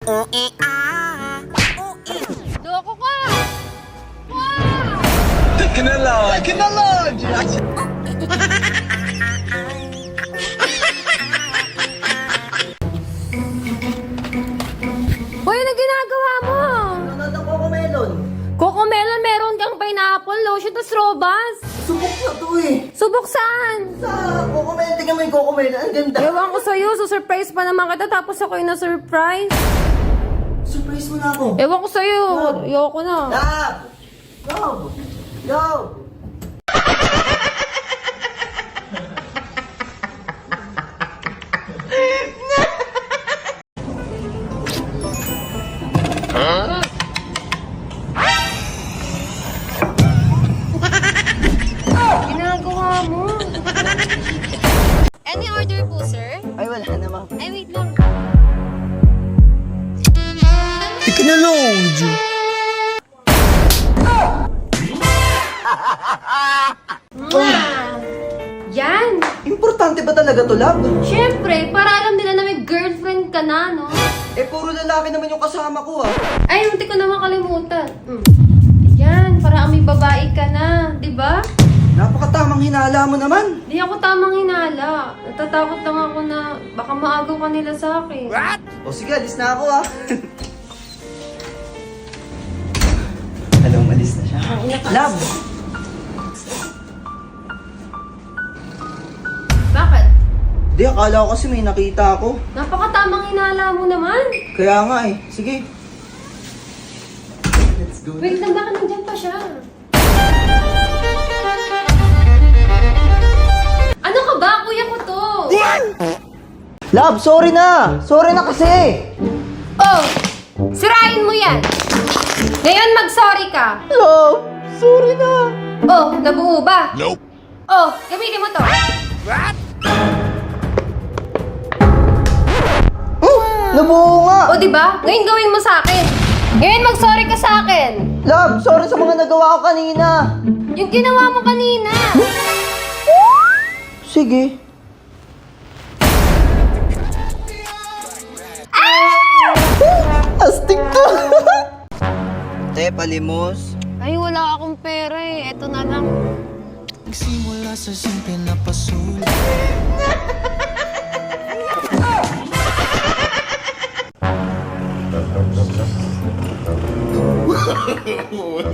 Loko ka! Wow! Technology! Hoy, ano ginagawa mo? Nanonood ang Cocomelon. Cocomelon, meron kang pineapple, lotion, tas robas. Subok na to eh. Subok saan? Sa Cocomelon, tingnan mo yung Cocomelon. Ang ganda. Ewan ko sa'yo, surprise pa naman kita, tapos ako yung na-surprise. Surprise mo na ako. Ewan ko sa'yo, ayoko na. Love! Love! Love! Ginagawa mo. Any order po, sir? Ay, wala na ma'am. Ay, wait lang. Technology! Yan! Importante ba talaga to, love? Siyempre, para alam nila na may girlfriend ka na, no? Eh, puro lalaki naman yung kasama ko ah. Ay, hindi ko naman kalimutan. Yan, para may babae ka na, di ba? Napakatamang hinala mo naman. Di ako tamang hinala. Natatakot lang ako na baka maagaw ka nila sa akin. O sige, alis na ako ah. Alam, alis na siya. Love! Bakit? Di, akala ko kasi may nakita ako. Napakatamang hinala mo naman. Kaya nga eh. Sige. Let's go. Wait lang, baka nandyan pa siya. Ano ka ba? Kuya ko to. Love, sorry na! Sorry na kasi! Oh, sirain mo yan. Ngayon mag-sorry ka. Love, sorry na! Oh, nabuo ba? Nope. Oh, gamitin mo to. Nabuo nga! O, di ba? Ngayon gawin mo sa akin. Ngayon mag-sorry ka sa akin. Love, sorry sa mga nagawa ko kanina! Yung ginawa mo kanina. Sige. Astig to! Te, palimos. Ay, wala akong pera eh. Eto na lang. Nagsimula sa simple na pasulit.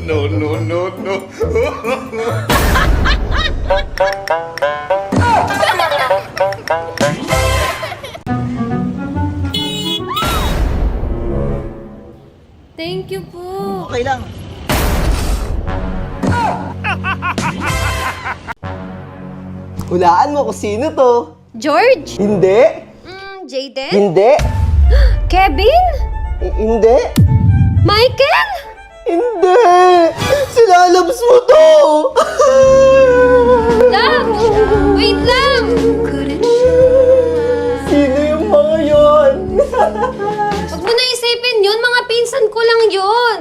No, no, no, no. Thank you po. Okay lang. Hulaan mo kung sino to. George? Hindi. Jaden? Hindi. Kevin? Hindi. Michael? Hindi. Silalabs mo to. Lang! Wait lang! Sino yung mga yon? Huwag mo na isipin yun. Mga pinsan ko lang yun.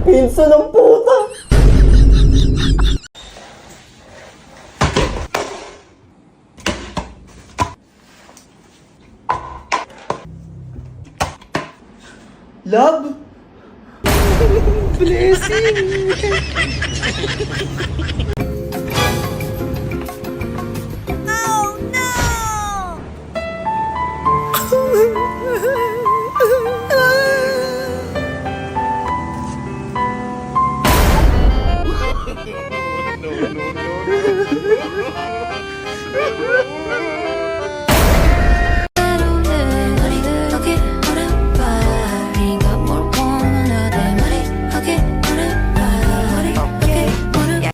Pinsa ng puta. Love? Blessing!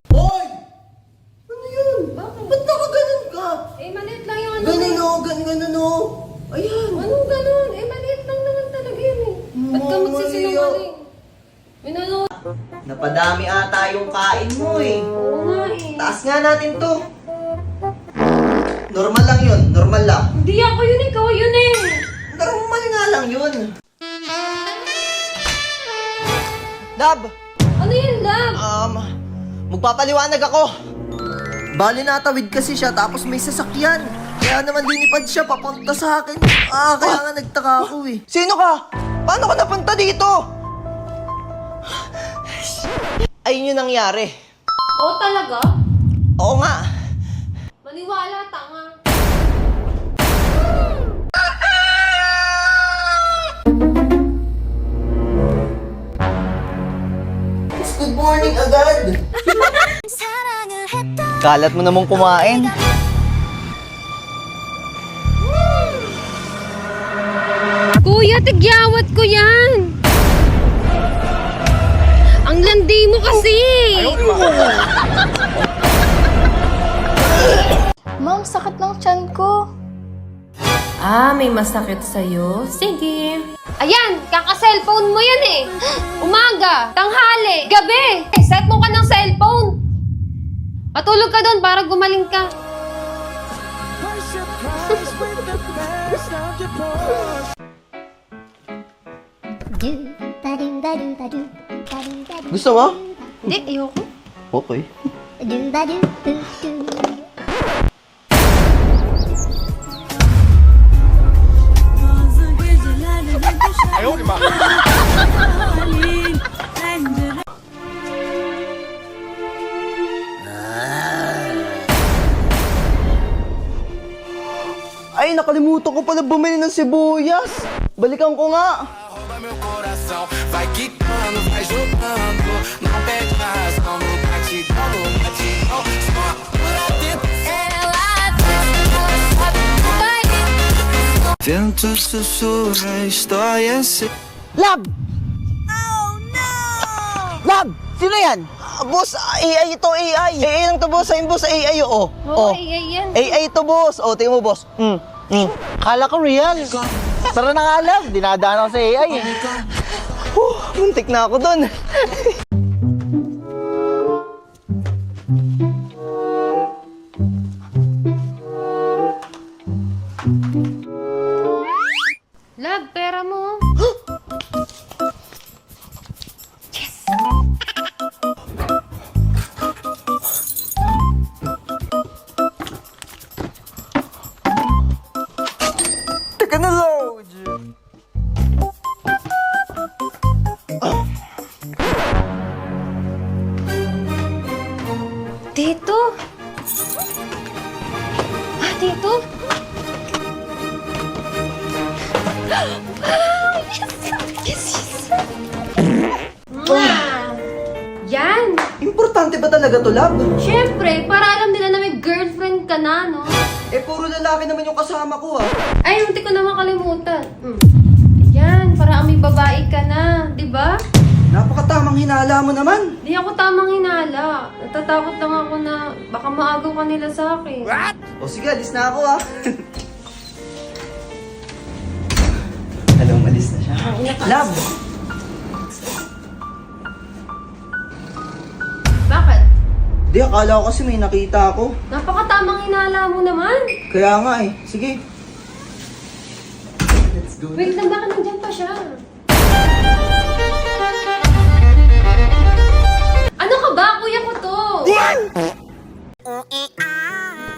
Hoy! Ano yun? Ba't nakaganon ka? Eh, maliit lang yung ano. Ganun o, ganun o. Ayan. Anong ganun? Eh, maliit lang naman talaga yun eh. Ba't ka magsisinungaling? Minanood. Napadami ata yung kain mo eh. Oo nga eh. Taas nga natin to. Normal lang yun, normal lang. Hindi ako yun, ikaw yun eh. Normal nga lang yun. Love, Ano yun, love? magpapaliwanag ako. Bali natawid kasi siya tapos may sasakyan. Kaya naman linipad siya papunta sa akin. Kaya nga nagtaka ako eh. Sino ka? Paano ka napunta dito? Ayun yung nangyari. Oo talaga? Oo nga. Maniwala, tanga. Good morning agad. Kalat mo namang kumain. Kuya, tigyawat ko yan! Ang landi mo kasi! Ma'am, sakit ng tiyan ko. Ah, may masakit sa'yo? Sige. Ayan, kaka-cellphone mo yan eh. Umaga, tanghali, gabi. Set mo ka ng cellphone. Patulog ka doon para gumaling ka. Gusto mo? Hindi, ayoko. Okay. Ay, nakalimutan ko pala bumili ng sibuyas. Balikan ko nga. Rouba meu coração, vai quicando, vai jogando. Não perde a razão, no batidão, no batidão. Só por dentro. Vento sussurra, a história se... Lab! Lab! Sino yan? Boss, AI ito, AI. AI lang to, boss. Ayun, boss, AI, oo. Oo, AI yan. AI ito, boss. O, tingnan mo, boss. Kala ko real. Tara na nga, Lab. Dinadaan ako sa AI. Muntik na ako dun. Love, pera mo. Teka na, load. Tito. Ah, Tito. Yan! Importante ba talaga to, Lab? Siyempre, para alam nila na may girlfriend ka na, no? Eh, puro lalaki naman yung kasama ko, ah. Ay, hindi ko naman kalimutan. Yan, para may babae ka na, di ba? Napakatamang hinala mo naman. Di ako tamang hinala. Natatakot lang ako na baka maagaw ka nila sa akin. O sige, alis na ako, ah. Alam, alis na siya. Lab! Bakit? Di, akala ko kasi may nakita ako. Napakatamang hinala mo naman. Kaya nga eh. Sige. Let's go. Wait lang, bakit nandyan pa siya? Ano ka ba? Kuya ko to.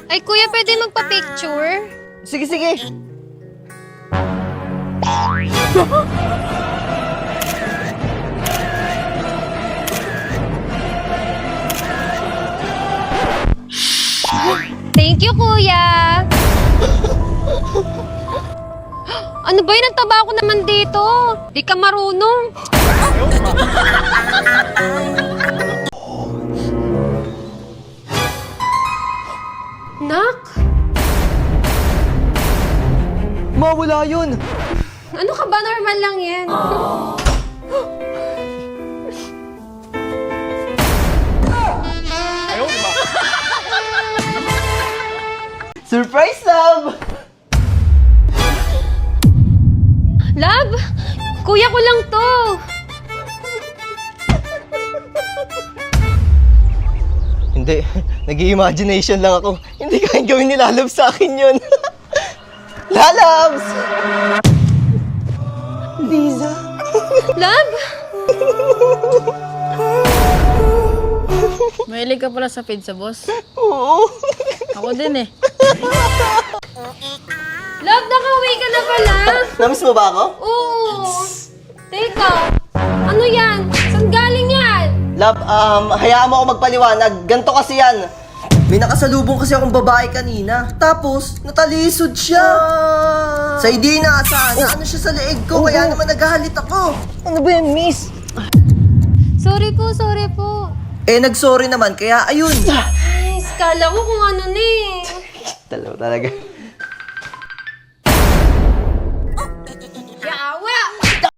Ay, kuya, pwede magpa-picture? Sige, sige. Thank you, kuya. Ano ba yun? Ang taba ko naman dito. Di ka marunong. Nak? Mawala yun. Ano ka ba? Normal lang yan. Surprise, Lab! Love? Kuya ko lang to. Hindi. Nag-i-imagination lang ako. Hindi kayang gawin ni Lalab sa akin yun. Lalabs! Liza. Love? Mahilig ka pala sa pizza, boss. Oo. Ako din eh. Love, nakauwi ka na pala. Namiss mo ba ako? Oo. Love, hayaan mo ako magpaliwanag. Ganto kasi yan. May nakasalubong kasi akong babae kanina. Tapos, natalisod siya. Sa hindi inaasahan na ano siya sa leeg ko, kaya naman naghahalit ako. Ano ba yan, miss? Sorry po. Eh, nag-sorry naman, kaya ayun. Ay, kala ko kung ano na eh. Dalawa talaga.